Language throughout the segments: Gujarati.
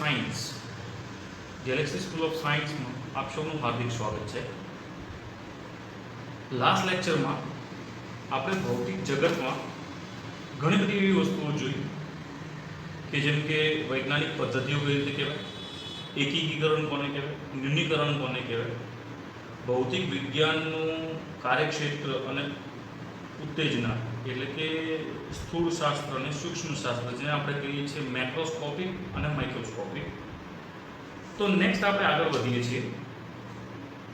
સાયન્સ ગેલેક્સી સ્કૂલ ઓફ સાયન્સમાં આપ સૌનું હાર્દિક સ્વાગત છે. લાસ્ટ લેક્ચરમાં આપણે ભૌતિક જગતમાં ઘણી બધી એવી વસ્તુઓ જોઈ કે જેમ કે વૈજ્ઞાનિક પદ્ધતિઓ કઈ રીતે કહેવાય, એકીકરણ કોને કહેવાય, ન્યૂનીકરણ કોને કહેવાય, ભૌતિક વિજ્ઞાનનું કાર્યક્ષેત્ર અને ઉત્તેજના એટલે કે સ્થૂળ શાસ્ત્ર અને સૂક્ષ્મ શાસ્ત્ર, જેને આપણે કહીએ છીએ મેક્રોસ્કોપિક અને માઇક્રોસ્કોપિક. તો નેક્સ્ટ આપણે આગળ વધીએ છીએ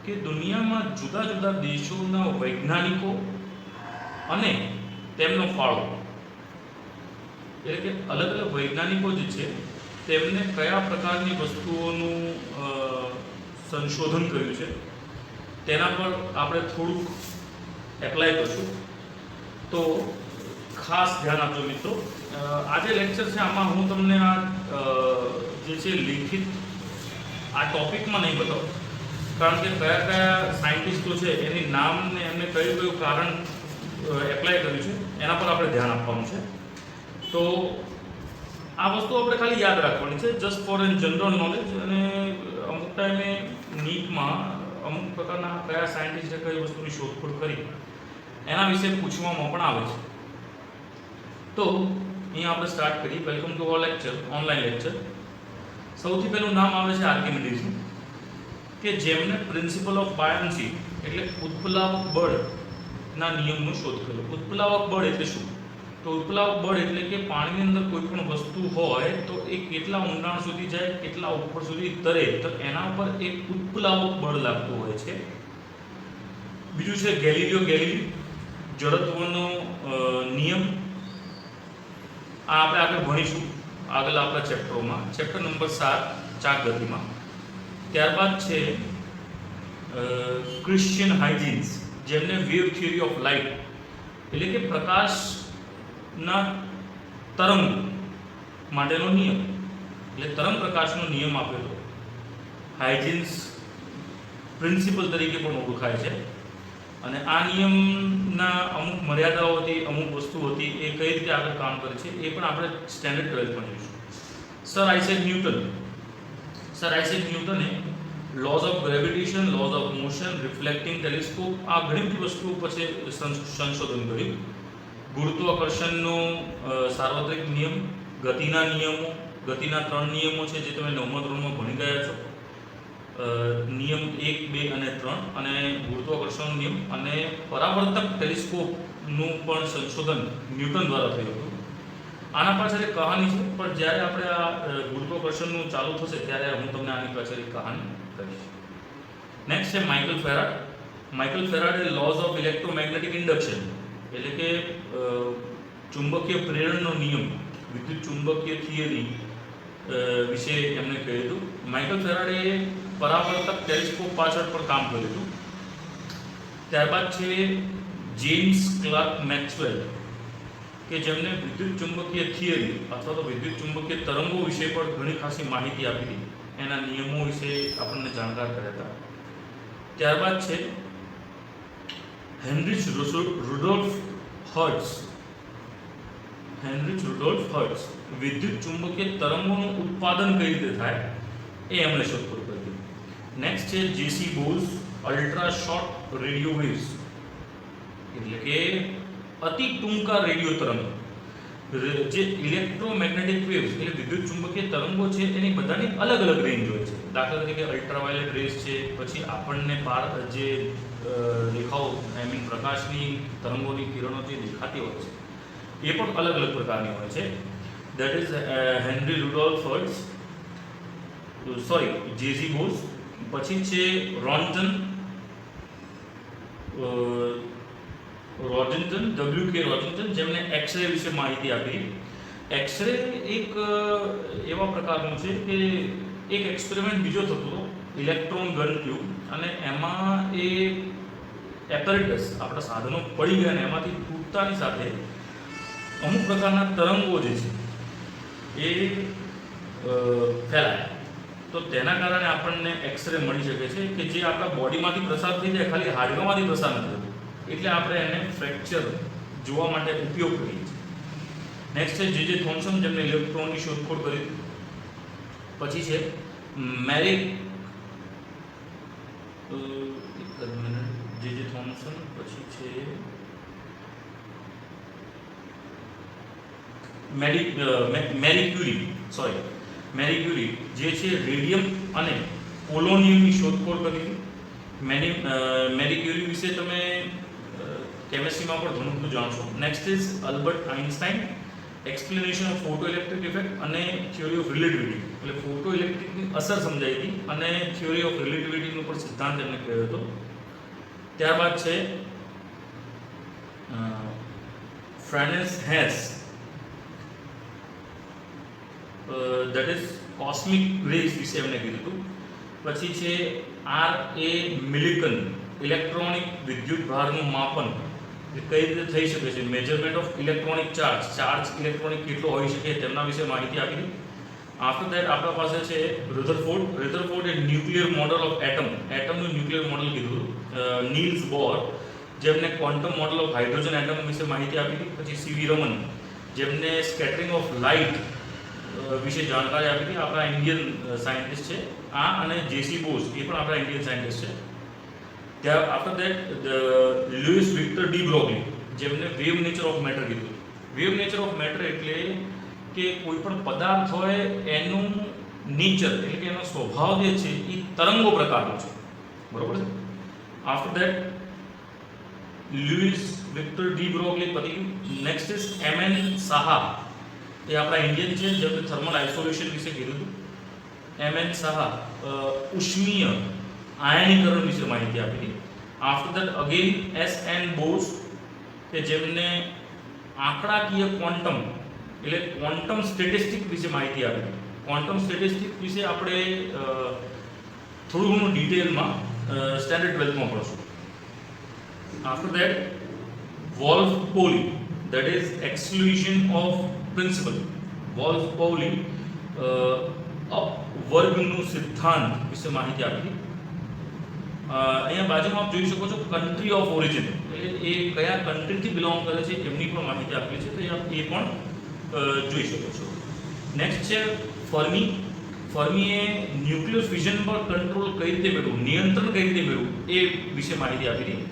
કે દુનિયામાં જુદા જુદા દેશોના વૈજ્ઞાનિકો અને તેમનો ફાળો, એટલે કે અલગ અલગ વૈજ્ઞાનિકો જે છે તેમને કયા પ્રકારની વસ્તુઓનું સંશોધન કર્યું છે તેના પર આપણે થોડુંક એપ્લાય કરશું. તો ખાસ ધ્યાન આપજો મિત્રો. આજે લેક્ચર છે આમાં હું તમને આ જે છે લિખિત આ ટોપિકમાં નહીં બતાવું, કારણ કે કયા કયા સાયન્ટિસ્ટો છે એની નામ ને એમને કયું કયું કારણ એપ્લાય કર્યું છે એના પર આપણે ધ્યાન આપવાનું છે. તો આ વસ્તુ આપણે ખાલી યાદ રાખવાની છે, just for an general knowledge. અને અમુક ટાઈમે નીટમાં અમુક પ્રકારના કયા સાયન્ટિસ્ટે કઈ વસ્તુની શોધખોળ કરી એના વિશે પૂછવામાં પણ આવે છે. તો અહીંયા આપણે સ્ટાર્ટ કરીએ. Welcome to our lecture, online lecture. સૌથી પહેલું નામ આવે છે આર્કિમિડીઝનું, કે જેમને પ્રિન્સિપલ ઓફ બાયોન્સી એટલે ઉત્પ્લાવક બળના નિયમનું શોધ કર્યો. ઉત્પ્લાવક બળ એટલે શું? તો ઉત્પ્લાવક બળ એટલે કે પાણીની અંદર કોઈ પણ વસ્તુ હોય તો એ કેટલા ઊંડાણ સુધી જાય, કેટલા ઉપર સુધી તરે, તો એના પર એક ઉત્પ્લાવક બળ લાગતું હોય છે. બીજું છે ગેલિલિયો ગેલિલી, જડત્વનો નિયમ. આ આપણે આગળ ભણીશું આગળ આપણા ચેપ્ટરોમાં, ચેપ્ટર નંબર 7 ચાક ગતિમાં. ત્યારબાદ છે ક્રિશ્ચિયન હાઇજીન્સ, જેમને વેવ થિયરી ઓફ લાઇટ એટલે કે પ્રકાશના તરંગ માટેનો નિયમ, એટલે તરંગ પ્રકાશનો નિયમ આપેલો હાઇજીન્સ પ્રિન્સિપલ તરીકે પણ ઓળખાય છે. અને આ નિયમના અમુક મર્યાદાઓ હતી, અમુક વસ્તુ હતી, એ કઈ રીતે આગળ કામ કરે છે એ પણ આપણે સ્ટેન્ડર્ડ 12માં જોઈશું. સર આઇઝેક ન્યૂટને laws of gravitation, laws of motion, reflecting telescope, આ ઘણી બધી વસ્તુઓ પછી સંશોધન કર્યું. ગુરુત્વાકર્ષણનો સાર્વત્રિક નિયમ, ગતિના નિયમો, ગતિના 3 નિયમો છે જે તમે 9મા ધોરણમાં ભણી ગયા છો. નિયમ 1, 2 અને 3, અને ગુરુત્વાકર્ષણનો નિયમ અને પરાવર્તક ટેલિસ્કોપનું પણ સંશોધન ન્યૂટન દ્વારા થયું હતું. આના પાછળ એક કહાની છે, પણ જ્યારે આપણે આ ગુરુત્વાકર્ષણનું ચાલુ થશે ત્યારે હું તમને આની પાછળ એક કહાની કહીશ. નેક્સ્ટ છે Michael Faraday. Michael Faraday laws of electromagnetic induction એટલે કે ચુંબકીય પ્રેરણનો નિયમ, વિદ્યુત ચુંબકીય થિયરી વિશે એમણે કહ્યું હતું. માઇકલ ફેરાડે પરાવર્તક ટેલિસ્કોપ પાછળ પણ કામ કર્યું હતું. ત્યારબાદ છે જેમ્સ ક્લાર્ક મેક્સવેલ, કે જેમને વિદ્યુત ચુંબકીય થિયરી અથવા તો વિદ્યુત ચુંબકીય તરંગો વિશે પણ ઘણી ખાસી માહિતી આપી હતી, એના નિયમો વિશે આપણને જાણકાર કર્યા હતા. ત્યારબાદ છે હેનરીચ રુડોલ્ફ હર્ટ્ઝ, વિદ્યુત ચુંબકીય તરંગોનું ઉત્પાદન કઈ રીતે થાય એ એમણે શોધખોળ કરી. નેક્સ્ટ છે J C Bose, ultra short radio waves એટલે કે અતિ ટૂંકા રેડિયો તરંગો. જે ઇલેક્ટ્રોમેગ્નેટિક વેવ્સ એટલે વિદ્યુત ચુંબકીય તરંગો છે એની બધાની અલગ અલગ રેન્જ હોય છે. દાખલા તરીકે અલ્ટ્રાવાયોલેટ રેસ છે, પછી આપણને જે દેખાવ પ્રકાશની તરંગોની કિરણો જે દેખાતી હોય છે એ પણ અલગ અલગ પ્રકારની હોય છે. That is Henry Rudolf Hertz, J C Bose. પછી છે રોન્ટન, W.K. રોજન્સન, જેમને એક્સરે વિશે માહિતી આપી. એક્સરે એક એવા પ્રકારનું છે કે એક એક્સપેરિમેન્ટ બીજો થતો હતો, ઇલેક્ટ્રોન ગન ટ્યુબ, અને એમાં એ એપરેટસ આપણા સાધનો પડી ગયા અને એમાંથી તૂટતાની સાથે અમુક પ્રકારના તરંગો જે છે એ ફેલાય. તો તેના કારણે આપણને એક્સરે મળી શકે છે કે જે આપણા બોડીમાંથી પ્રસાર થઈ જાય, ખાલી હાડકામાંથી પ્રસાર નથી થતો, એટલે આપણે એને ફ્રેક્ચર જોવા માટે ઉપયોગ કરીએ છીએ. નેક્સ્ટ છે જે થોમ્સન, જેમને ઇલેક્ટ્રોનની શોધખોળ કરી. પછી છે મેરી જે થોમ્સન, પછી છે મેરી ક્યુરી જે છે રેડિયમ અને પોલોનિયમની શોધખોળ કરી. મેરી ક્યુરી વિશે તમે કેમેસ્ટ્રીમાં પણ ઘણું બધું જાણશો. Next is Albert Einstein, explanation of photo electric effect અને થિયોરી ઓફ રિલેટિવિટી, એટલે ફોટો ઇલેક્ટ્રિકની અસર સમજાઈ હતી અને થિયોરી ઓફ રિલેટિવિટીનો પણ સિદ્ધાંત એમને કહ્યો હતો. ત્યારબાદ છે Francis Hess, that is cosmic rays વિશે એમને કીધું હતું. પછી છે આર એ મિલિકન, ઇલેક્ટ્રોનિક વિદ્યુત ભારનું માપન કઈ રીતે થઈ શકે છે, measurement of electronic charge electronic કેટલો હોઈ શકે તેમના વિશે માહિતી આપી હતી. આફ્ટર ધેટ આપણા પાસે છે રધરફોર્ડ એ ન્યુક્લિયર મોડલ ઓફ એટમનું ન્યુક્લિયર મોડલ કીધું. નીલ્સ બોર, જેમને quantum model of hydrogen atom વિશે માહિતી આપી હતી. પછી સીવી રમન, જેમને સ્કેટરિંગ ઓફ લાઇટ વિશે જાણકારી આપી હતી. આપણા ઇન્ડિયન સાયન્ટિસ્ટ છે આ. અને જેસી બોઝ, એ પણ આપણા ઇન્ડિયન સાયન્ટિસ્ટ છે. ત્યાં after that Louis Victor de Broglie, જેમને વેવ નેચર ઓફ મેટર કીધું. વેવ નેચર ઓફ મેટર એટલે કે કોઈ પણ પદાર્થ હોય એનું નેચર એટલે કે એનો સ્વભાવ જે છે એ તરંગો પ્રકારનો છે, બરોબર છે. After that Louis Victor de Broglie પતી. Next is M N. સાહા, એ આપણા ઇન્ડિયન છે, જેમને થર્મલ આઇસોલેશન વિશે કીધું હતું. એમ.એન. સાહા ઉષ્મીય આયનીકરણ વિશે માહિતી આપી હતી. After that again S N. Bose, કે જેમને આંકડાકીય ક્વોન્ટમ એટલે ક્વોન્ટમ સ્ટેટિસ્ટિક વિશે માહિતી આપી હતી. ક્વોન્ટમ સ્ટેટિસ્ટિક વિશે આપણે થોડું ઘણું ડિટેલમાં સ્ટેન્ડર્ડ 12માં ભણશું. After that Wolf Pauli, that is exclusion of principle. Wolf Pauli અપવર્ગનું સિદ્ધાંત વિશે માહિતી આપી હતી. અહીંયા બાજુમાં આપ જોઈ શકો છો કન્ટ્રી ઓફ ઓરિજિન, એટલે એ કયા કન્ટ્રીથી બિલોંગ કરે છે એમની પણ માહિતી આપી છે, તો એ પણ જોઈ શકો છો. નેક્સ્ટ છે ફર્મીએ ન્યુક્લિયર ફ્યુઝન પર કંટ્રોલ કઈ રીતે મેળવવું, નિયંત્રણ કઈ રીતે મેળવવું એ વિશે માહિતી આપી હતી.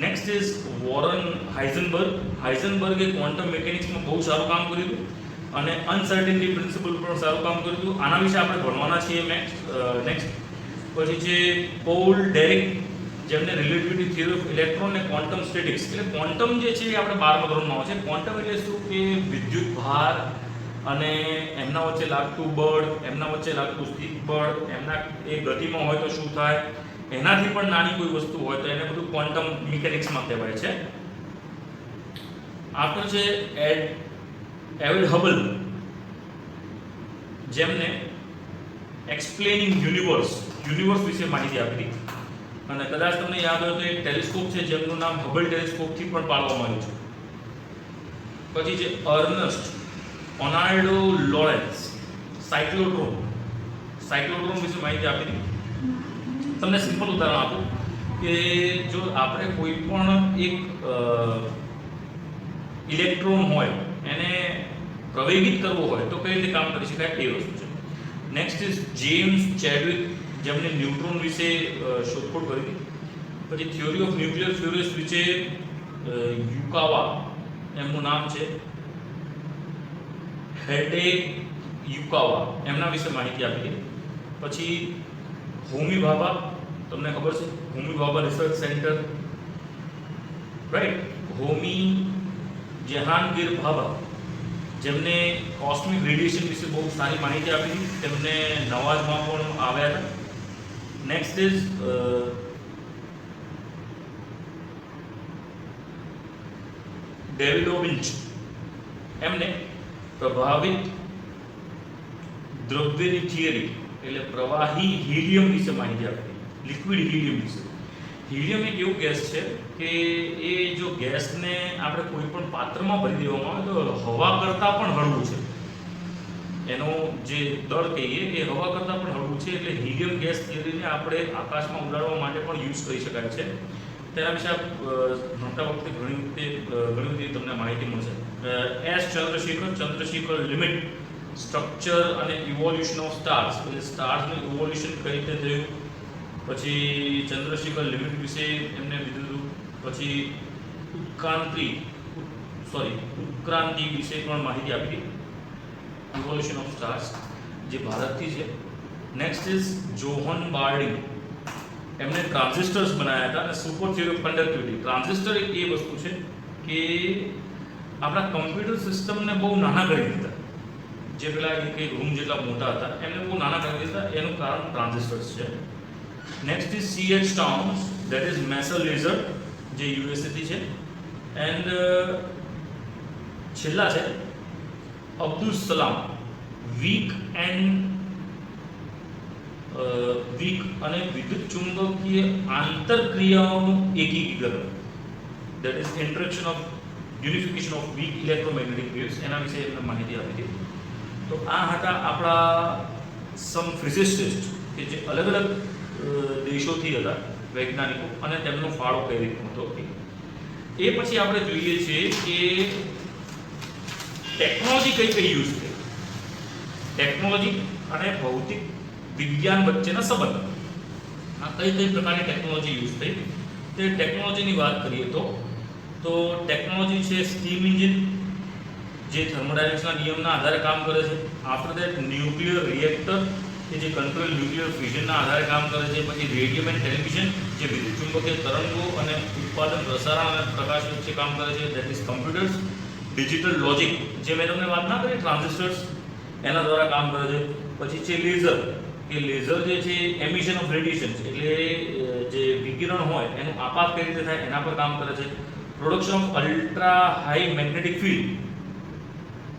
નેક્સ્ટ ઇઝ વોરન હાઇઝનબર્ગે ક્વોન્ટમ મિકેનિક્સમાં બહુ સારું કામ કર્યું હતું અને અનસર્ટેનિટી પ્રિન્સિપલ પર સારું કામ કર્યું હતું. આના વિશે આપણે ભણવાના છીએ. નેક્સ્ટ પછી છે પોલ ડેરિક, જેમને રિલેટિવિટી થિયરી ઓફ ઇલેક્ટ્રોન અને ક્વોન્ટમ સ્ટેટિક્સ, એટલે ક્વોન્ટમ જે છે એ આપણે 12મા ધોરણમાં આવે છે. ક્વોન્ટમ એટલે શું કે વિદ્યુત ભાર અને એમના વચ્ચે લાગતું બળ, એમના વચ્ચે લાગતું સ્થિત બળ, એમના એ ગતિમાં હોય તો શું થાય, એનાથી પણ નાની કોઈ વસ્તુ હોય તો એને બધું ક્વોન્ટમ મિકેનિક્સમાં કહેવાય છે. આફ્ટર છે એડવિન હબલ, જેમને એક્સપ્લેનિંગ યુનિવર્સ વિશે માહિતી આપી હતી. અને કદાચ તમને યાદ હોય તો એક ટેલિસ્કોપ છે જેમનું નામ હબલ ટેલિસ્કોપથી પણ પાડવામાં આવ્યું છે. પછી છે અર્નસ્ટ ઓનાલ્ડો લોરેન્સ, સાયક્લોટ્રોન વિશે માહિતી આપી હતી. તમને સિમ્પલ ઉદાહરણ આપું કે જો આપણે કોઈ પણ એક ઇલેક્ટ્રોન હોય એને પ્રવેગિત કરવો હોય તો કઈ રીતે કામ કરી શકાય એ વસ્તુ છે. નેક્સ્ટ ઇઝ જેમ્સ ચેડવિક, જેમને ન્યુટ્રોન વિશે શોધખોળ કરી હતી. પછી થિયોરી ઓફ ન્યુક્લિયર ફ્યુરિયસ વિશે યુકાવા, એમનું નામ છે હેડે યુકાવા, એમના વિશે માહિતી આપી હતી. પછી હોમી ભાભા, તમને ખબર છે હોમી ભાભા રિસર્ચ સેન્ટર, રાઈટ. હોમી જહાંગીર ભાભા, જેમને કોસ્મિક રેડિયેશન વિશે બહુ સારી માહિતી આપી હતી. તેમને નવાઝમાં પણ આવ્યા હતા. નેક્સ્ટ ઇઝ ડેવિડ ઓવિન્ચ, એમને પ્રભાવિત દ્રવ્યની થિયરી એટલે પ્રવાહી હિલિયમ વિશે માહિતી આપી, લિક્વિડ હિલિયમ વિશે. હિલિયમ એક એવું ગેસ છે કે એ જો ગેસને આપણે કોઈ પણ પાત્રમાં ભરી દેવામાં આવે તો હવા કરતાં પણ હળવું છે. એનો જે દળ કહીએ એ હવા કરતાં પણ હળવું છે. એટલે હિલિયમ ગેસ થિયરીને આપણે આકાશમાં ઉડાડવા માટે પણ યુઝ કરી શકાય છે. તેના વિશે ભણતા વખતે ઘણી બધી તમને માહિતી મળશે. એસ ચંદ્રશેખર લિમિટ, સ્ટ્રક્ચર અને ઇવોલ્યુશન ઓફ સ્ટાર્સ, એટલે સ્ટાર્સનું ઇવોલ્યુશન કઈ રીતે થયું, પછી ચંદ્રશેખર લિમિટ વિશે એમને કીધું, પછી ઉત્ક્રાંતિ વિશે પણ માહિતી આપી હતી, ઇવોલ્યુશન ઓફ સ્ટાર્સ જે ભારતથી છે. નેક્સ્ટ ઇઝ જોહન બાર્ડિંગ, એમને ટ્રાન્ઝિસ્ટર્સ બનાવ્યા હતા અને super theory of conductivity. Transistor એક એ વસ્તુ છે કે આપણા કમ્પ્યુટર સિસ્ટમને બહુ નાના કરી દીધા, જે પેલા એક રૂમ જેટલા મોટા હતા એમને બહુ નાના કરી દીધા, એનું કારણ ટ્રાન્ઝિસ્ટર્સ છે. Next is C.H. Towns, that is maser laser, જે યુએસએથી છે. એન્ડ છેલ્લા છે અબ્દુલ સલામ, વીક અને વિદ્યુત ચુંબકીય આંતરક્રિયાઓનું એકીકરણ, that is interaction of unification of weak electromagnetic waves, એના વિશે એમને માહિતી આપી હતી. તો આ હતા આપણા સમ ફિઝિસિસ્ટ કે જે અલગ અલગ દેશોથી હતા વૈજ્ઞાનિકો, અને તેમનો ફાળો કઈ રીતનો હતો. એ પછી આપણે જોઈએ છીએ કે ટેકનોલોજી કઈ કઈ યુઝ થઈ, ટેકનોલોજી અને ભૌતિક વિજ્ઞાન વચ્ચેના સંબંધ, આ કઈ કઈ પ્રકારની ટેકનોલોજી યુઝ થઈ. તે ટેકનોલોજીની વાત કરીએ તો ટેકનોલોજી છે સ્ટીમ એન્જિન, જે થર્મોડાયનેમિક્સના નિયમના આધારે કામ કરે છે. આફ્ટર દેટ ન્યુક્લિયર રિએક્ટર, કે જે કંટ્રોલ ન્યુક્લિયર ફ્યુઝનના આધારે કામ કરે છે. પછી રેડિયમ એન્ડ ટેલિવિઝન, જે વિદ્યુત ચુંબકીય તરંગો અને ઉત્પાદન, પ્રસારણ અને પ્રકાશ વચ્ચે કામ કરે છે. That is computers. Digital logic, જે મેં તમને વાત ના કરી ટ્રાન્ઝિસ્ટર્સ, એના દ્વારા કામ કરે છે. પછી છે લેઝર, કે લેઝર જે છે એમિશન ઓફ રેડિયેશન, એટલે જે વિકિરણ હોય એનું આપાત કઈ રીતે થાય એના પર કામ કરે છે. Production of ultra high magnetic field,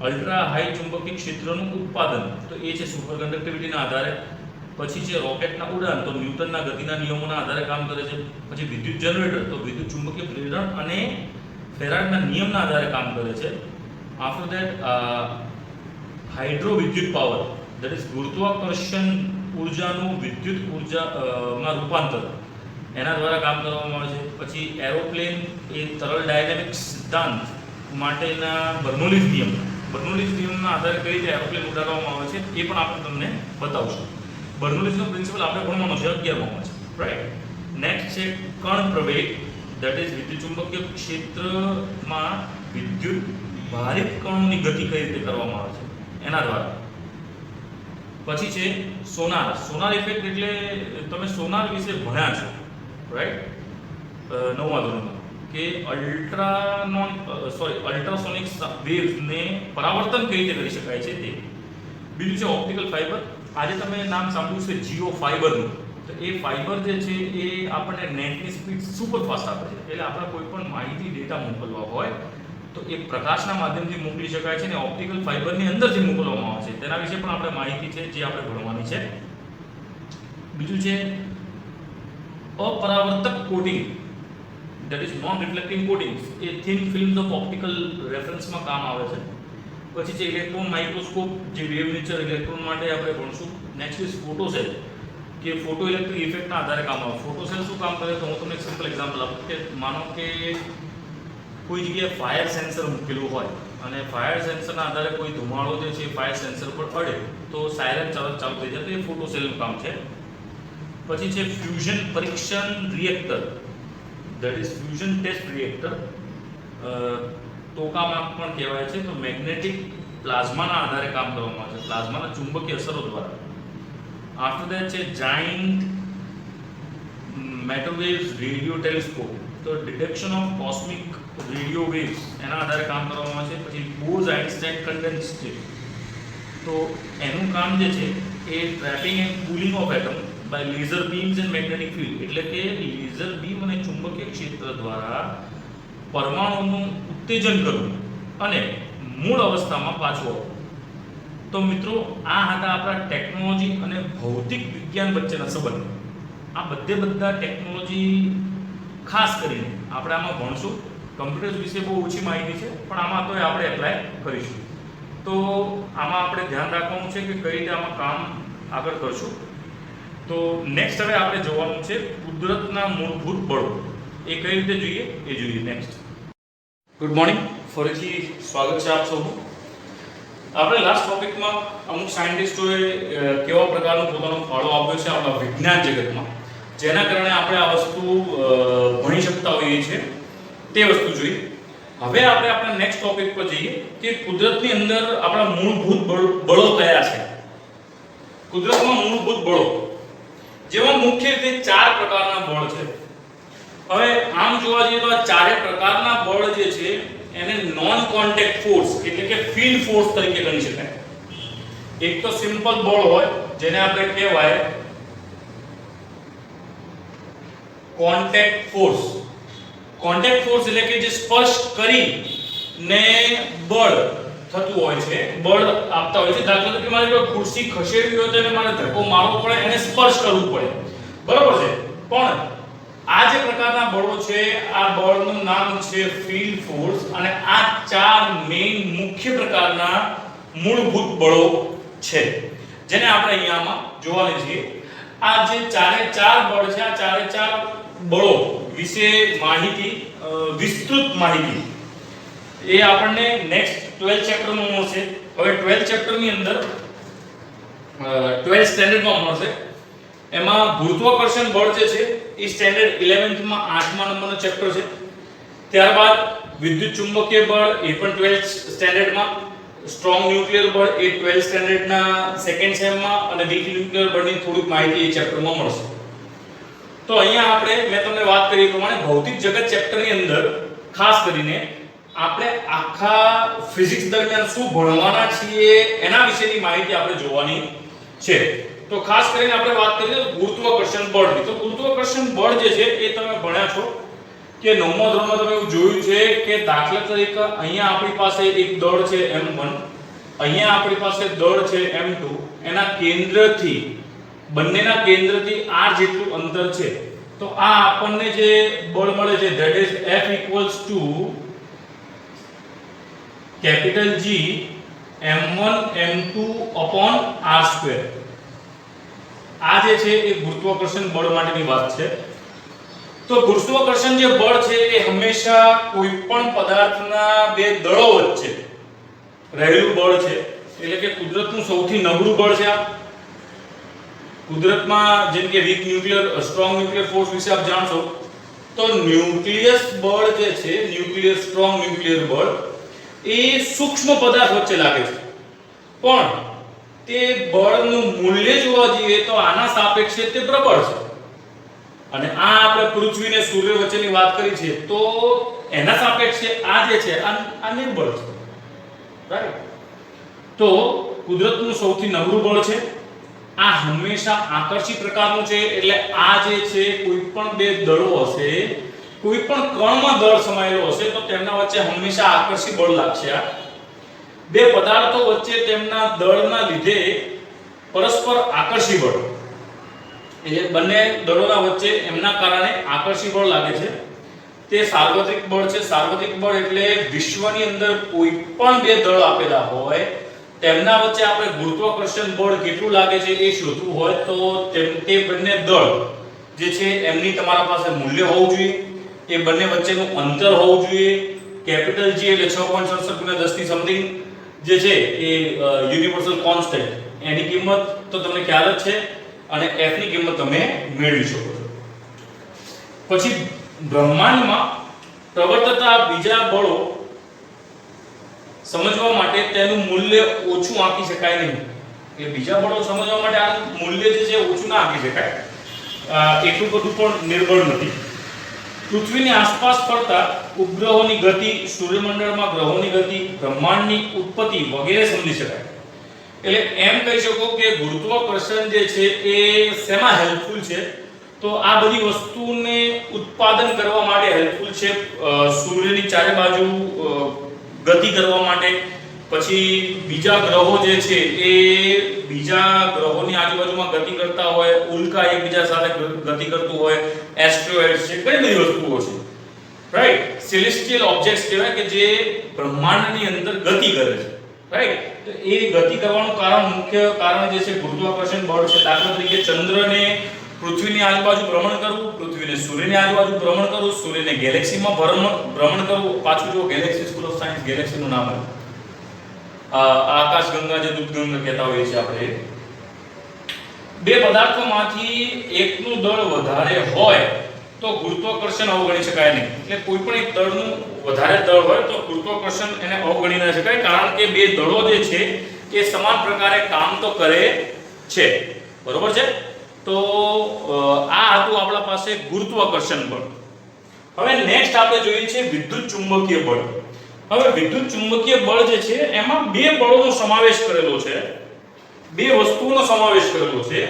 ultra high ચુંબકીય ક્ષેત્રનું ઉત્પાદન, તો એ છે સુપર કન્ડક્ટિવિટીના આધારે. પછી છે રોકેટના ઉડાન, તો ન્યૂટનના ગતિના નિયમોના આધારે કામ કરે છે. પછી વિદ્યુત જનરેટર, તો વિદ્યુત ચુંબકીય પ્રેરણ અને ફેરાડના નિયમના આધારે કામ કરે છે. આફ્ટર દેટ હાઇડ્રો વિદ્યુત પાવર, દેટ ઇઝ ગુરુત્વાકર્ષણ ઉર્જાનું વિદ્યુત ઉર્જામાં રૂપાંતર, એના દ્વારા કામ કરવામાં આવે છે. પછી એરોપ્લેન એ તરલ ડાયનેમિક્સ સિદ્ધાંત માટેના બર્નોલીઝ નિયમના આધારે કઈ રીતે એરોપ્લેન ઉડાડવામાં આવે છે એ પણ આપણે તમને બતાવશું. બર્નોલીઝનો પ્રિન્સિપલ આપણે ભણવાનો છે 11માં છે, રાઈટ. નેક્સ્ટ છે કણ પ્રવેગ, દેટ ઇઝ વિદ્યુત ચુંબકીય ક્ષેત્રમાં વિદ્યુત ભારિત કણોની ગતિ કઈ રીતે કરવામાં આવે છે એના દ્વારા. પછી છે સોનાર ઇફેક્ટ, એટલે તમે સોનાર વિશે ભણ્યા છો, રાઈટ, 9મા ધોરણમાં, કે અલ્ટ્રાસોનિક વેવ્સને પરાવર્તન કઈ રીતે કરી શકાય છે તે. બીજું છે ઓપ્ટિકલ ફાઇબર, આજે તમે નામ સાંભળ્યું છે જીઓ ફાઇબરનું, તો એ ફાઇબર જે છે એ આપણને નેટની સ્પીડ સુપર ફાસ્ટ આપે છે, એટલે આપણે કોઈ પણ માહિતી ડેટા મોકલવા હોય તો એ પ્રકાશના માધ્યમથી મોકલી શકાય છે, ને ઓપ્ટિકલ ફાઇબરની અંદરથી મોકલવામાં આવે છે. તેના વિશે પણ આપણે માહિતી છે જે આપણે ભણવાની છે. બીજું છે અપરાવર્તક coating, that is non reflecting coatings, એ થિન ફિલ્મ્સ ઓફ ઓપ્ટિકલ રેફરન્સમાં કામ આવે છે. પછી છે ઇલેક્ટ્રોન માઇક્રોસ્કોપ, જે વેવ નેચર ઇલેક્ટ્રોન માટે આપણે ભણશું. નેક્સ્ટ ઇઝ ફોટોસેલ, કે ફોટો ઇલેક્ટ્રિક ઇફેક્ટના આધારે કામ આવે. ફોટોસેલ શું કામ કરે, તો હું તમને એક સિમ્પલ એક્ઝામ્પલ આપું કે માનો કે કોઈ જગ્યાએ ફાયર સેન્સર મૂકેલું હોય અને ફાયર સેન્સરના આધારે કોઈ ધુમાડો જે છે ફાયર સેન્સર પર પડે તો સાયરન ચાલુ થઈ જાય, તો એ ફોટોસેલનું કામ છે. પછી છે ફ્યુઝન પરીક્ષણ reactor, that is fusion test reactor, ટોકામાં પણ કહેવાય છે. તો મેગ્નેટિક પ્લાઝમાના આધારે કામ કરવામાં આવે છે, પ્લાઝમાના ચુંબકીય અસરો દ્વારા. આફ્ટર દેટ છે જાયન્ટ માઇક્રોવેવ્સ રેડિયો ટેલિસ્કોપ, તો detection of cosmic radio waves, એના આધારે કામ કરવામાં આવે છે. પછી બોઝ-આઇન્સ્ટાઇન કન્ડેન્સેટર, તો એનું કામ જે છે એ trapping and cooling of atom by laser beams and magnetic field, એટલે કે લેઝર બીમ અને ચુંબકીય ક્ષેત્ર દ્વારા પરમાણુનું ઉત્તેજન કરવું અને મૂળ અવસ્થામાં પાછું આવવું. તો મિત્રો, આ હતા આપણા ટેકનોલોજી અને ભૌતિક વિજ્ઞાન વચ્ચેના સંબંધ. આ બધા ટેકનોલોજી ખાસ કરીને આપણે આમાં ભણશું. કમ્પ્યુટર્સ વિશે બહુ ઓછી માહિતી છે, પણ આમાં તો આપણે એપ્લાય કરીશું. તો આમાં આપણે ધ્યાન રાખવાનું છે કે કઈ રીતે આમાં કામ આગળ કરશું. તો નેક્સ્ટ હવે આપણે જોવાનું છે કુદરતના મૂળભૂત બળો, એ કઈ રીતે જોઈએ એ જોઈએ નેક્સ્ટ. ગુડ મોર્નિંગ, ફરીથી સ્વાગત છે આપ સૌનું. આપણે લાસ્ટ ટોપિકમાં અમુક સાયન્ટિસ્ટોએ કેવા પ્રકારનો પોતાનો ફાળો આપ્યો છે આપણા વિજ્ઞાન જગતમાં, જેના કારણે આપણે આ વસ્તુ ભણી શકતા હોઈએ છીએ તે વસ્તુ જોઈ. હવે આપણે આપણા નેક્સ્ટ ટોપિક પર જઈએ કે કુદરતની અંદર આપણા મૂળભૂત બળો કયા છે. કુદરતમાં મૂળભૂત બળો જેમાં મુખ્ય રીતે 4 પ્રકારના બળ છે. હવે આમ જોવા જઈએ તો આ ચારે પ્રકારના બળ જે છે એને નોન કોન્ટેક્ટ ફોર્સ એટલે કે ફીલ્ડ ફોર્સ તરીકે ગણી શકાય. એક તો સિમ્પલ બળ હોય જેને આપણે કહેવાય કોન્ટેક્ટ ફોર્સ. કોન્ટેક્ટ ફોર્સ એટલે કે જે સ્પર્શ કરીને બળ થતું હોય છે, બળ આપતા હોય છે. દાખલા તરીકે મારે કોઈ ખુરશી ખસેડવી હોય તો એને મારે ધક્કો મારવો પડે, એને સ્પર્શ કરવું પડે, બરાબર છે. પણ આ જે પ્રકારના બળો છે આ બળનું નામ છે ફીલ્ડ ફોર્સ, અને આ 4 મેઇન મુખ્ય પ્રકારના મૂળભૂત બળો છે જેને આપણે અહીંયામાં જોવાના છીએ. આ જે ચારે 4 બળ છે, આ ચારે 4 બળો વિશે માહિતી, વિસ્તૃત માહિતી એ આપણને નેક્સ્ટ 12th ચેપ્ટરમાં મળશે. હવે 12th ચેપ્ટરની અંદર 12th સ્ટેન્ડર્ડમાં મળશે. એમાં ગુરુત્વાકર્ષણ બળ જે છે એ સ્ટેન્ડર્ડ 11th માં 8મા નંબરનો ચેપ્ટર છે. ત્યારબાદ વિદ્યુત ચુંબકીય બળ એ પણ 12th સ્ટેન્ડર્ડમાં, સ્ટ્રોંગ ન્યુક્લિયર બળ એ 12th સ્ટેન્ડર્ડના સેકન્ડ સેમમાં, અને વીક ન્યુક્લિયર બળની થોડીક માહિતી એ ચેપ્ટરમાં મળશે. તો અહીંયા આપણે મેં તમને વાત કરી પ્રમાણે ભૌતિક જગત ચેપ્ટરની અંદર ખાસ કરીને આપણે આખા ફિઝિક્સ દરમિયાન શું ભણવાના છીએ એના વિશેની માહિતી આપણે જોવાની છે. તો ખાસ કરીને આપણે વાત કરીએ ગુરુત્વાકર્ષણ બળની. તો ગુરુત્વાકર્ષણ બળ જે છે એ તમે ભણ્યા છો કે 9મા ધોરણમાં તમે એવું જોયું છે કે દાખલા તરીકે અહીંયા આપણી પાસે એક દળ છે m1, અહીંયા આપણી પાસે દળ છે m2, એના કેન્દ્રથી, બંનેના કેન્દ્રથી r જેટલું અંતર છે. તો આ આપણને જે બળ મળે છે that is F equals to capital G m1 m2 upon r square. આ જે છે એ ગુરુત્વાકર્ષણ બળ માટેની વાત છે. તો ગુરુત્વાકર્ષણ જે બળ છે એ હંમેશા કોઈ પણ પદાર્થના બે દળો વચ્ચે રહેલું બળ છે. એટલે કે કુદરતનું સૌથી નબળું બળ છે આ. કુદરતમાં જેમ કે weak nuclear, strong nuclear force વિશે આપ જાણશો. તો ન્યુક્લિયસ બળ જે છે, ન્યુક્લિયર સ્ટ્રોંગ ન્યુક્લિયર બળ એ સૂક્ષ્મ પદાર્થ વચ્ચે લાગે છે, પણ તે બળનું મૂલ્ય જોવા જઈએ તો આના સાપેક્ષે તે પ્રબળ છે. અને આ આપણે પૃથ્વી અને સૂર્ય વચ્ચેની વાત કરી છે તો એના સાપેક્ષે આ જે છે આ નિર્બળ છે, રાઈટ. તો કુદરતનું સૌથી નબળું બળ છે. આ હંમેશા આકર્ષી પ્રકારનું છે. એટલે આ જે છે કોઈ પણ બે દળો હશે, કોઈ પણ કણમાં દળ સમાયેલો હશે તો તેમના વચ્ચે હંમેશા આકર્ષી બળ લાગશે. આ બે પદાર્થો વચ્ચે તેમના દળના લીધે પરસ્પર આકર્ષી બળ, એટલે બંને દળોના વચ્ચે એમના કારણે આકર્ષી બળ લાગે છે. તે સાર્વત્રિક બળ છે. સાર્વત્રિક બળ એટલે વિશ્વની અંદર કોઈ પણ બે દળ આપેલા હોય તેમના વચ્ચે આપણે ગુરુત્વાકર્ષણ બળ કેટલું લાગે છે એ શોધવું હોય તો તે બંને દળ જે છે એમની તમારા પાસે મૂલ્ય હોવું જોઈએ. એ બંને વચ્ચેનું અંતર હોવું જોઈએ. કેપિટલ G એટલે 6.67 × 10 ની સમથિંગ જે છે એ યુનિવર્સલ કોન્સ્ટન્ટ, એની કિંમત તો તમને ખ્યાલ જ છે, અને f ની કિંમત તમે મેળવી શકો છો. પછી બ્રહ્માંડમાં પ્રવર્તતા બીજા બળો સમજવા માટે તેનું મૂલ્ય ઓછું આંકી શકાય નહીં. એટલે બીજા બળો સમજવા માટે આ મૂલ્ય જે છે ઓછું ના આંકી શકાય. એટલું બધું પણ નિર્બળ નથી. પૃથ્વીની આસપાસ ફરતા ઉપગ્રહોની ગતિ, સૂર્યમંડળમાં ગ્રહોની ગતિ, બ્રહ્માંડની ઉત્પત્તિ વગેરે સમજી શકાય. એટલે એમ કહી શકો કે ગુરુત્વાકર્ષણ જે છે એ શેમાં હેલ્પફુલ છે? તો આ બધી વસ્તુને ઉત્પાદન કરવા માટે હેલ્પફુલ છે. સૂર્યની ચારે બાજુ ગતિ કરવા માટે. પછી બીજા ગ્રહો જે છે એ બીજા ગ્રહોની આજુબાજુમાં ગતિ કરતા હોય, ઉલ્કા એકબીજા સાથે ગતિ કરતું હોય, એસ્ટ્રોઇડ્સ છે, ઘણી બધી વસ્તુઓ છે, રાઈટ. સેલેસ્ટિયલ ઓબ્જેક્ટ્સ કહેવાય કે જે બ્રહ્માંડની અંદર ગતિ કરે છે, રાઈટ. તો એ ગતિ કરવાનું મુખ્ય કારણ જે છે ગુરુત્વાકર્ષણ બળ છે. દાખલા તરીકે ચંદ્રને પૃથ્વીની આજુબાજુ ભ્રમણ કરવું, પૃથ્વીને સૂર્યની આજુબાજુ ભ્રમણ કરવું, સૂર્યને ગેલેક્સીમાં ભ્રમણ કરવું. પાછું જો ગેલેક્સી સ્કૂલ ઓફ સાયન્સ ગેલેક્સીનું નામ છે. આકાશગંગા જે દૂધગંગા કહેતા હોઈએ છીએ આપણે, બે પદાર્થોમાંથી એકનું દળ વધારે હોય તો ગુરુત્વાકર્ષણ અવગણી શકાય નહીં. એટલે કોઈ પણ એક દળનું વધારે દળ હોય તો ગુરુત્વાકર્ષણ એને અવગણી ન શકાય, કારણ કે બે દળો જે છે એ સમાન પ્રકારે કામ તો કરે છે. બરોબર છે? તો આ હતું આપણા પાસે ગુરુત્વાકર્ષણ બળ. હવે નેક્સ્ટ આપણે જોઈએ છે વિદ્યુત ચુંબકીય બળ. હવે વિદ્યુત ચુંબકીય બળ જે છે એમાં બે બળોનો સમાવેશ કરેલો છે, બે વસ્તુઓનો સમાવેશ કરેલો છે.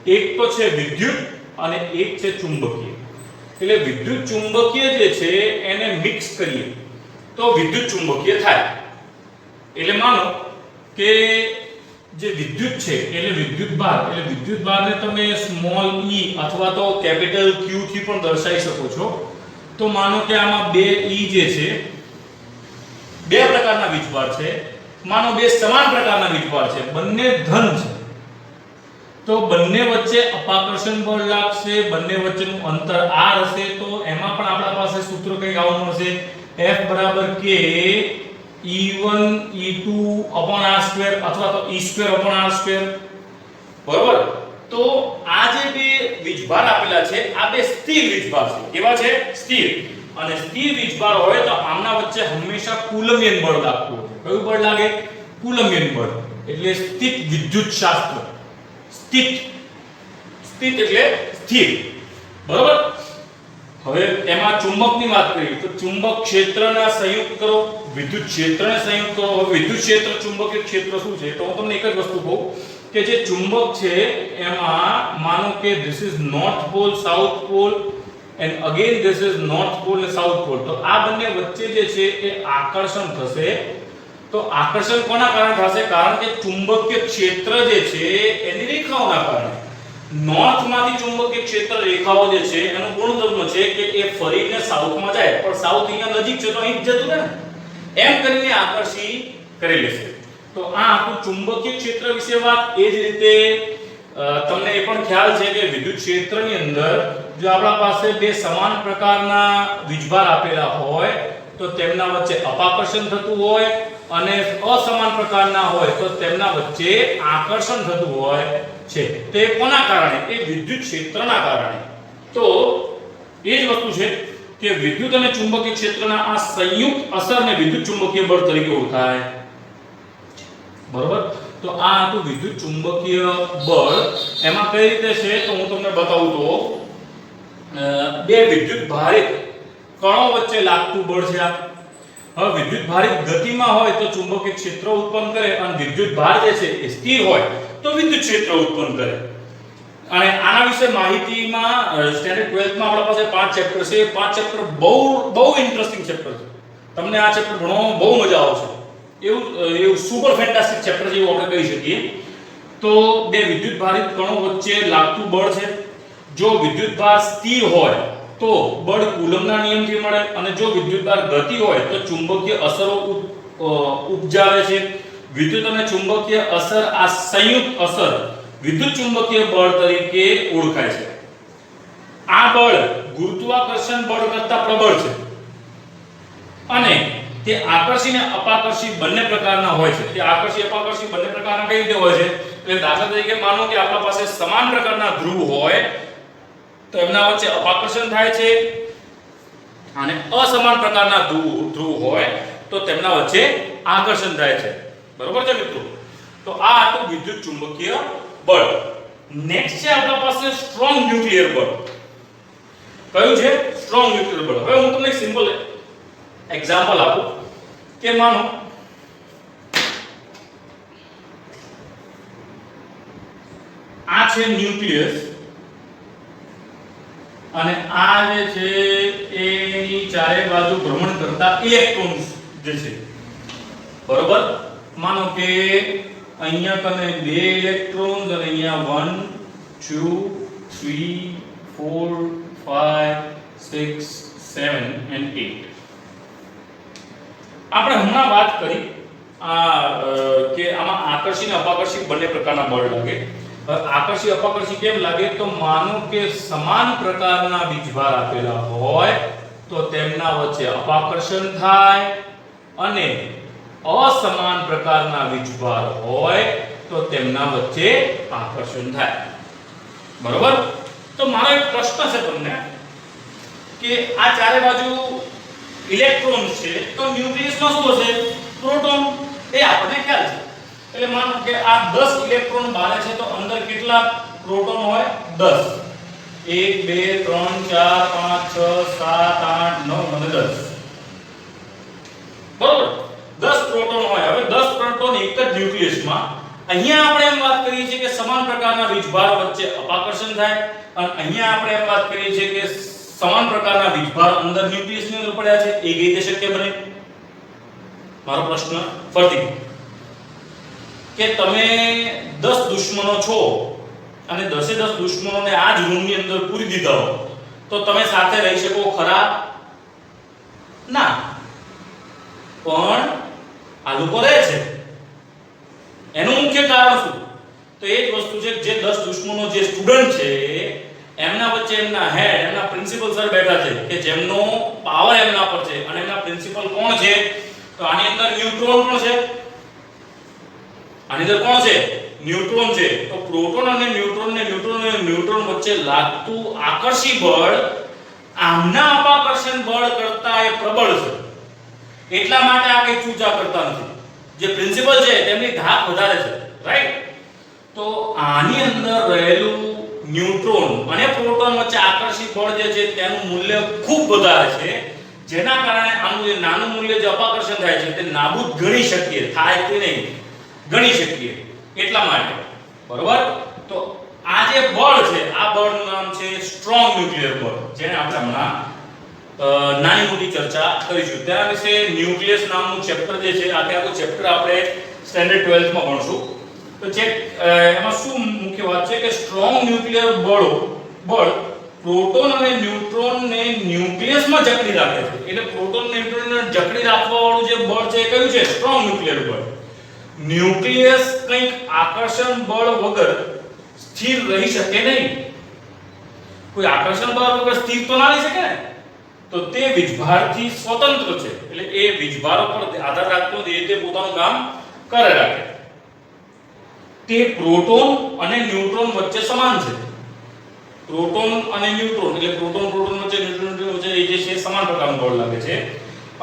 એક તો છે વિદ્યુત અને એક છે ચુંબકીય. એટલે વિદ્યુત ચુંબકીય જે છે એને મિક્સ કરીએ તો વિદ્યુત ચુંબકીય થાય. એટલે માનો કે જે વિદ્યુત છે એટલે વિદ્યુત ભારને તમે સ્મોલ e અથવા તો કેપિટલ Q થી પણ દર્શાવી શકો છો. તો માનો કે આમાં બે e જે છે, બે પ્રકારના વીજભાર છે. માનો બે સમાન પ્રકારના વીજભાર છે, બંને ધન છે, તો બંને વચ્ચે અપાકર્ષણ બળ લાગશે, બંને વચ્ચેનું અંતર r હશે. તો એમાં પણ આપણા પાસે સૂત્ર કંઈક આવું મળશે, F બરાબર k E1 E2 r² અથવા તો E² r². બરોબર? તો આ જે બે વીજભાર આપેલા છે આ બે સ્થિર વીજભાર છે. કેવા છે? સ્થિર. અને સ્થિર વીજભાર હોય તો આમના વચ્ચે હંમેશા કુલમ્બિયન બળ લાગતું હોય. કયું બળ લાગે? કુલમ્બિયન બળ. એટલે સ્થિત વિદ્યુત શાસ્ત્ર. સ્થિત એટલે સ્થિર. બરોબર? હવે એમાં ચુંબકની વાત કરીએ તો ચુંબક ક્ષેત્રના સંયુક્ત કરો, વિદ્યુત ક્ષેત્રને સંયુક્ત કરો. હવે વિદ્યુત ક્ષેત્ર ચુંબકીય ક્ષેત્ર શું છે? તો હું તમને એક જ વસ્તુ કહું કે જે ચુંબક છે એમાં માનો કે this is north pole, south pole and again this is north pole અને સાઉથ પોલ. તો આ બંને વચ્ચે જે છે એ આકર્ષણ થશે. તો આકર્ષણ કોના કારણે થશે? કારણ કે ચુંબકીય ક્ષેત્ર જે છે એની રેખાઓના કારણે. નોર્થ માંથી ચુંબકીય ક્ષેત્ર રેખાઓ જે છે એનો ગુણધર્મ છે કે એ ફરીને સાઉથમાં જાય, પણ સાઉથ અહીંયા નજીક છે તો અહીં જ જતું રહે ને, એમ કરીને આકર્ષી કરી લેશે. તો આ આપણું ચુંબકીય ક્ષેત્ર વિશે વાત. એ જ રીતે તમને એ પણ ખ્યાલ છે કે વિદ્યુત ક્ષેત્રની અંદર જો આપણા પાસે બે સમાન પ્રકારના વીજભાર આપેલા હોય તો તેમના વચ્ચે અપાકર્ષણ થતું હોય, અને અસમાન પ્રકારના હોય તો તેમના વચ્ચે આકર્ષણ થતું હોય છે. તે કોના કારણે? એ વિદ્યુત ક્ષેત્રના કારણે. તો એ જ વસ્તુ છે કે વિદ્યુત અને ચુંબકીય ક્ષેત્રના આ સંયુક્ત અસરને વિદ્યુત ચુંબકીય બળ તરીકે ઓળખાય. બરોબર? તો આ હતું વિદ્યુત ચુંબકીય બળ. એમાં કઈ રીતે છે તો હું તમને બતાવું. તો બે વિદ્યુત ભારિત કણો વચ્ચે લાગતું બળ છે આ. હવે વિદ્યુત ભારિત ગતિમાં હોય તો ચુંબકીય ક્ષેત્ર ઉત્પન્ન કરે, અને વિદ્યુત ભાર જે છે એ સ્થિર હોય તો વિદ્યુત ક્ષેત્ર ઉત્પન્ન કરે. અને આના વિશે માહિતીમાં સ્ટેન્ડર્ડ 12th માં આપણા પાસે 5 ચેપ્ટર છે. 5 ચેપ્ટર બહુ ઇન્ટરેસ્ટિંગ ચેપ્ટર છે. તમને આ ચેપ્ટર ભણવામાં બહુ મજા આવશે. એવું સુપર ફેન્ટાસ્ટિક ચેપ્ટર જેવું આપણે કહી શકીએ. તો બે વિદ્યુત ભારિત કણો વચ્ચે લાગતું બળ છે. જો વિદ્યુત ભાર સ્થિર હોય તો બળ કુલમ્બના નિયમથી મળે, અને જો વિદ્યુત ભાર ગતિ હોય તો ચુંબકીય અસરો ઉપજાવે છે. વિદ્યુત અને ચુંબકીય અસર, આ સંયુક્ત અસર વિદ્યુત ચુંબકીય બળ તરીકે ઓળખાય છે. આ બળ ગુરુત્વાકર્ષણ બળ કરતાં પ્રબળ છે, અને તે આકર્ષી અને અપાકર્ષી બંને પ્રકારના હોય છે. તે આકર્ષી અપાકર્ષી બંને પ્રકારના કઈ રીતે હોય છે? એટલે દાખલા તરીકે માનો કે આપણા પાસે સમાન પ્રકારના ધ્રુવ હોય તો એમના વચ્ચે અપાકર્ષણ થાય છે, અને અસમાન પ્રકારના ધ્રુવ હોય તો તેમના વચ્ચે આકર્ષણ થાય છે. બરોબર છે મિત્રો? તો આ હતું વિદ્યુત ચુંબકીય બળ. નેક્સ્ટ છે આપણા પાસે સ્ટ્રોંગ ન્યુક્લિયર બળ. કયું છે? સ્ટ્રોંગ ન્યુક્લિયર બળ. હવે હું તમને એક સિમ્પલ એક્ઝામ્પલ આપું કે માનો આ છે ન્યુક્લિયસ, અને આ જે છે એની ચારે બાજુ ભ્રમણ કરતા ઇલેક્ટ્રોન્સ જે છે. બરોબર? માનો કે અહીંયા કને બે ઇલેક્ટ્રોન્સ અને અહીંયા 1 2 3 4 5 6 7 and 8. આપણે હમણાં વાત કરી કે આમાં આકર્ષી અને અપાકર્ષી બંને પ્રકારના બળ લાગે. આકર્ષી અપાકર્ષી કેમ લાગે? તો માનો કે સમાન પ્રકારના વીજભાર આપેલા હોય તો તેમના વચ્ચે અપાકર્ષણ થાય, અને અસમાન પ્રકારના વીજભાર હોય તો તેમના વચ્ચે આકર્ષણ થાય. બરોબર? તો મારો એક પ્રશ્ન છે તમને કે આ ચારે બાજુ ઇલેક્ટ્રોન છે તો ન્યુક્લિયસમાં શું હશે? પ્રોટોન. એ આપણને ખ્યાલ છે. એટલે માનો કે આ 10 ઇલેક્ટ્રોન બારે છે તો અંદર કેટલા પ્રોટોન હોય? 10. 1 2 3 4 5 6 7 8 9 અને 10. બરોબર? 10 પ્રોટોન હોય. હવે 10 પ્રોટોન એક જ ન્યુક્લિયસમાં. અહીંયા આપણે એમ વાત કરીએ છીએ કે સમાન પ્રકારના વીજભાર વચ્ચે અપાકર્ષણ થાય અને અહીંયા આપણે એમ વાત કરીએ છીએ કે સમાન પ્રકારના વીજભાર અંદર ન્યુક્લિયસની અંદર પડ્યા છે. એ કઈ રીતે શક્ય બને? મારો પ્રશ્ન ફરીથી કે તમે 10 દુશ્મનો છો અને 10 દુશ્મનોને આ જ રૂમની અંદર પૂરી દીધા હો તો તમે સાથે રહી શકો ખરા? ના. પણ આ લોકો રહે છે. એનું મુખ્ય કારણ શું? તો એ જ વસ્તુ છે જે 10 દુશ્મનો જે સ્ટુડન્ટ છે એમના વચ્ચે એમના હેડ એમના પ્રિન્સિપલ સર બેઠા છે કે જેમનો પાવર એમના પર છે અને એમના પ્રિન્સિપલ કોણ છે? તો આની અંદર ન્યુટ્રોન પણ છે. આની અંદર કોણ છે? ન્યુટ્રોન છે. તો પ્રોટોન અને ન્યુટ્રોન વચ્ચે લાગતું આકર્ષી બળ આમના અપાકર્ષણ બળ કરતા એ પ્રબળ છે. એટલા માટે આ કઈ ચૂચા કરતા નથી. જે પ્રિન્સિપલ છે તેમની ધાક વધારે છે. રાઈટ? તો આની અંદર રહેલું ન્યુટ્રોન અને પ્રોટોન વચ્ચે આકર્ષી બળ જે છે તેનું મૂલ્ય ખૂબ વધારે છે. જેના કારણે આનું જે નાનું મૂલ્ય જે અપાકર્ષણ થાય છે તે નાબૂદ ગણી શકીએ. થાય કે નહીં ગણી શકીએ એટલા માટે. બરોબર? તો આ જે બળ છે આ બળનું નામ છે સ્ટ્રોંગ ન્યુક્લિયર બળ, જેને આપણે હમણાં નાની મોટી ચર્ચા કરીશું. તેના વિશે ન્યુક્લિયસ નામનું ચેપ્ટર જે છે આખું ચેપ્ટર આપણે સ્ટેન્ડર્ડ 12th માં ભણશું. તો એમાં શું મુખ્ય વાત છે કે સ્ટ્રોંગ ન્યુક્લિયર બળ પ્રોટોન અને ન્યુટ્રોનને ન્યુક્લિયસમાં જકડી રાખે છે. એટલે પ્રોટોન અને ન્યુટ્રોનને જકડી રાખવા વાળું જે બળ છે એ કયું છે? સ્ટ્રોંગ ન્યુક્લિયર બળ. ન્યુક્લિયસ કંઈક આકર્ષણ બળ વગર સ્થિર રહી શકે નહીં. કોઈ આકર્ષણ બળ વગર સ્થિર તો ના રહી શકે ને. તો તે વીજભારથી સ્વતંત્ર છે. એટલે એ વીજભારો પર આધાર રાખતો નથી. તે પોતાનું કામ કરે રાખે. તે પ્રોટોન અને ન્યુટ્રોન વચ્ચે સમાન છે. પ્રોટોન અને ન્યુટ્રોન એટલે પ્રોટોન વચ્ચે ન્યુટ્રોન વચ્ચે એ જે છે સમાન પ્રકારનું બળ લાગે છે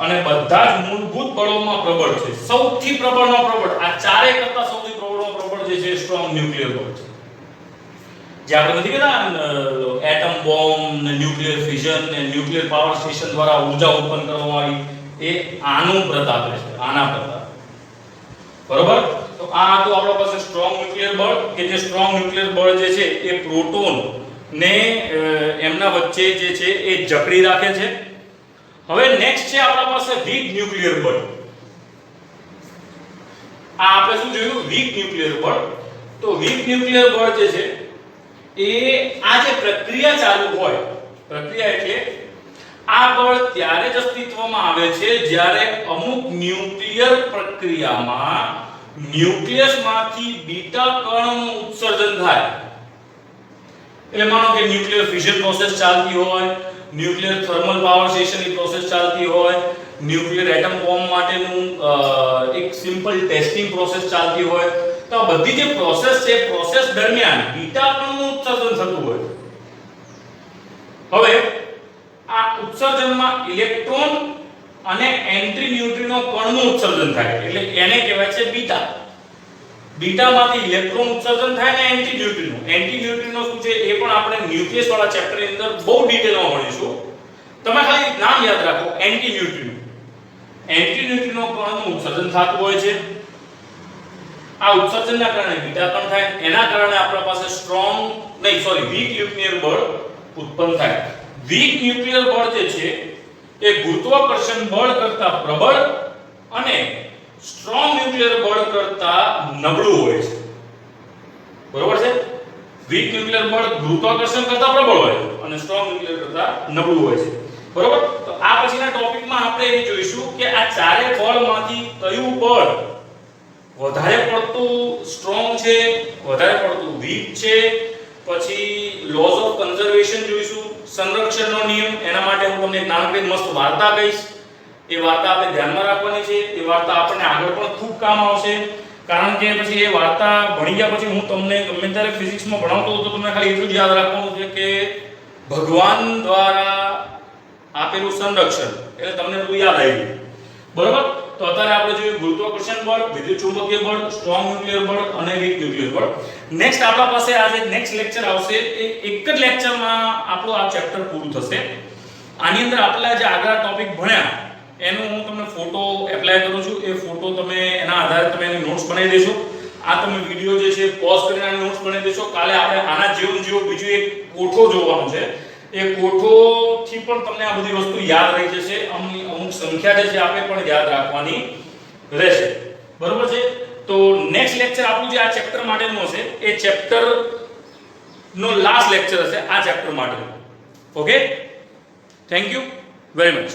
અને બધા જ મૂળભૂત બળોમાં પ્રબળ છે. સૌથી પ્રબળમાં પ્રબળ આ ચારે કરતા સૌથી પ્રબળમાં પ્રબળ જે છે સ્ટ્રોંગ ન્યુક્લિયર બળ છે. જે આપણે નથી કહેતા એટમ બોમ્બ ને ન્યુક્લિયર ફિઝન ને ન્યુક્લિયર પાવર સ્ટેશન દ્વારા ઊર્જા ઉત્પન્ન કરવામાં આવી એ આનું પ્રતાપ છે. આના પ્રતાપ. બરોબર? તો આ તો આપણા પાસે સ્ટ્રોંગ ન્યુક્લિયર બળ કે જે સ્ટ્રોંગ ન્યુક્લિયર બળ જે છે એ પ્રોટોન ને એમના વચ્ચે જે છે એ જકડી રાખે છે. હવે નેક્સ્ટ છે આપણા પાસે વીક ન્યુક્લિયર બળ. આ આપણે શું જોયું? વીક ન્યુક્લિયર બળ. તો વીક ન્યુક્લિયર બળ જે છે એ આ જે પ્રક્રિયા ચાલુ હોય, પ્રક્રિયા એટલે આ બળ ત્યારે જ અસ્તિત્વમાં આવે છે જ્યારે અમુક ન્યુક્લિયર પ્રક્રિયામાં ન્યુક્લિયસમાંથી બીટા કણનું ઉત્સર્જન થાય. એટલે માનો કે ન્યુક્લિયર ફિઝન પ્રોસેસ ચાલતી હોય, ન્યુક્લિયર થર્મલ પાવર સ્ટેશનની પ્રોસેસ ચાલતી હોય, ન્યુક્લિયર એટમ બોમ્બ માટેનું એક સિમ્પલ ટેસ્ટિંગ પ્રોસેસ ચાલતી હોય. તો આ બધી જે પ્રોસેસ છે પ્રોસેસ દરમિયાન બીટા કણનું ઉત્સર્જન થતું હોય. હવે આ ઉત્સર્જનમાં ઇલેક્ટ્રોન અને એન્ટી ન્યુટ્રિનો કણનું ઉત્સર્જન થાય એટલે એને કહેવાય છે બીટા. બીટામાંથી ઇલેક્ટ્રોન ઉત્સર્જન થાય ને એન્ટી ન્યુટ્રિનો. એન્ટી ન્યુટ્રિનો શું છે એ પણ આપણે ન્યુક્લિયસ વાળા ચેપ્ટરની અંદર બહુ ડિટેલમાં ભણીશું. તમે ખાલી નામ યાદ રાખો એન્ટી ન્યુટ્રિનો. એન્ટી ન્યુટ્રિનો કણનું ઉત્સર્જન થતું હોય છે. આ ઉત્સર્જનના કારણે બીટા કણ થાય. એના કારણે આપણા પાસે વીક ન્યુક્લિયર બળ ઉત્પન્ન થાય. વીક ન્યુક્લિયર બળ જે છે એ ગુરુત્વાકર્ષણ બળ કરતા પ્રબળ અને સ્ટ્રોંગ ન્યુક્લિયર બળ કરતા નબળું હોય છે. બરોબર છે? વીક ન્યુક્લિયર બળ ગુરુત્વાકર્ષણ કરતા પ્રબળ હોય અને સ્ટ્રોંગ ન્યુક્લિયર કરતા નબળું હોય છે. બરોબર? તો આ પછીના ટોપિકમાં આપણે એ જોઈશું કે આ ચારે બળમાંથી કયું બળ વધારે પડતું સ્ટ્રોંગ છે, વધારે પડતું વીક છે. પછી લોઝ ઓફ કન્ઝર્વેશન જોઈશું, સંરક્ષણનો નિયમ. એના માટે હું તમને એક નાનકડી મસ્ત વાર્તા કહીશ. એ એ વાર્તા આપણે ધ્યાનમાં રાખવાની છે. એ વાર્તા આપણને આગળ પણ ખૂબ કામ આવશે, કારણ કે પછી એ વાર્તા ભણી ગયા પછી હું તમને ગમે ત્યારે ફિઝિક્સમાં ભણાવતો હતો તો તમને ખાલી એટલું જ યાદ રાખવાનું છે કે ભગવાન દ્વારા આપેલું સંરક્ષણ, એટલે તમને બધું યાદ આવી ગયું. બરોબર? તો અત્યારે આપણે જોઈએ ગુરુત્વાકર્ષણ બળ, વિદ્યુતચુંબકીય બળ, સ્ટ્રોંગ ન્યુક્લિયર બળ અને વીક ન્યુક્લિયર બળ. નેક્સ્ટ આપણા પાસે આજે નેક્સ્ટ લેક્ચર આવશે. એ એક જ લેક્ચરમાં આપણું આ ચેપ્ટર પૂરું થશે. આની અંદર આપણે જે આગળ ટોપિક ભણ્યા એનું હું તમને ફોટો એપ્લાય કરું છું. એ ફોટો તમે એના આધારે તમે એની નોટ્સ બનાવી દેશો. આ તમે વિડિયો જે છે પોઝ કરીને આની નોટ્સ બનાવી દેશો. કાલે આપણે આના જેવું બીજું એક કોઠો જોવાનો છે. એ કોઠોથી પણ તમને આ બધી વસ્તુ યાદ રહી જશે. અમુક સંખ્યા જે છે આપણે પણ યાદ રાખવાની રહેશે. બરોબર છે? તો નેક્સ્ટ લેક્ચર આપણું જે આ ચેપ્ટર માટેનું હશે એ ચેપ્ટર નો લાસ્ટ લેક્ચર હશે આ ચેપ્ટર માટે. Okay, thank you very much.